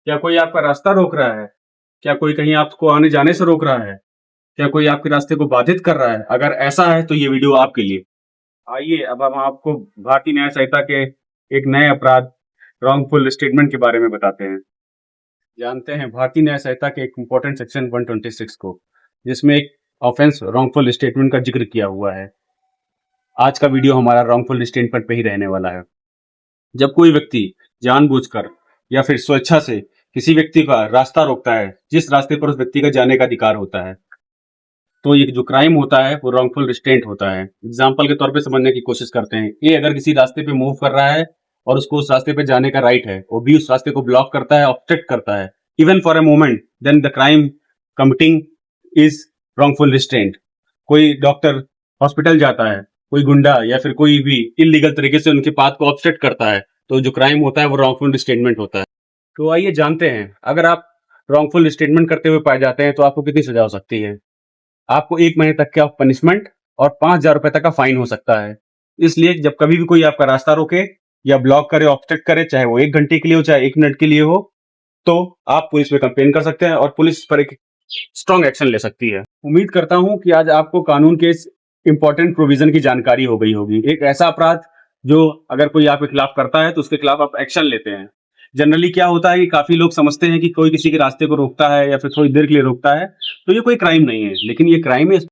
क्या कोई आपका रास्ता रोक रहा है? क्या कोई कहीं आपको आने जाने से रोक रहा है? क्या कोई आपके रास्ते को बाधित कर रहा है? अगर ऐसा है तो ये वीडियो आपके लिए। आइए अब हम आपको भारतीय न्याय संहिता के एक नए अपराध रॉन्गफुल स्टेटमेंट के बारे में बताते हैं। जानते हैं भारतीय न्याय संहिता के एक इम्पोर्टेंट सेक्शन 126 को, जिसमें एक ऑफेंस रॉन्गफुल स्टेटमेंट का जिक्र किया हुआ है। आज का वीडियो हमारा रॉन्गफुल स्टेटमेंट पे ही रहने वाला है। जब कोई व्यक्ति जानबूझकर या फिर स्वेच्छा से किसी व्यक्ति का रास्ता रोकता है जिस रास्ते पर उस व्यक्ति का जाने का अधिकार होता है, तो ये जो क्राइम होता है वो रॉन्गफुल रिस्ट्रेंट होता है। एग्जाम्पल के तौर पे समझने की कोशिश करते हैं। ए अगर किसी रास्ते पे मूव कर रहा है और उसको उस रास्ते पे जाने का राइट है, और बी उस रास्ते को ब्लॉक करता है, ऑब्स्ट्रक्ट करता है, even for a moment, then the crime committing is wrongful restraint. कोई डॉक्टर हॉस्पिटल जाता है, कोई गुंडा या फिर कोई भी इलीगल तरीके से उनके पाथ को ऑब्स्ट्रक्ट करता है, तो जो क्राइम होता है वो रॉन्गफुल रिस्ट्रेंटमेंट होता है। तो आइए जानते हैं, अगर आप रॉन्गफुल रिस्ट्रेंटमेंट करते हुए पाए जाते हैं तो आपको कितनी सजा हो सकती है। आपको 1 महीने तक का पनिशमेंट और 5,000 रुपए तक का फाइन हो सकता है। इसलिए जब कभी भी कोई आपका रास्ता रोके या ब्लॉक करे, ऑब्स्ट्रक्ट करे, चाहे वो 1 घंटे के लिए हो, चाहे 1 मिनट के लिए हो, तो आप पुलिस में कंप्लेन कर सकते हैं और पुलिस पर एक स्ट्रॉन्ग एक्शन ले सकती है। उम्मीद करता हूं कि आज आपको कानून के इस इंपॉर्टेंट प्रोविजन की जानकारी हो गई होगी। एक ऐसा अपराध जो अगर कोई आपके खिलाफ करता है तो उसके खिलाफ आप एक्शन लेते हैं। जनरली क्या होता है कि काफी लोग समझते हैं कि कोई किसी के रास्ते को रोकता है या फिर थोड़ी देर के लिए रोकता है तो ये कोई क्राइम नहीं है, लेकिन ये क्राइम है।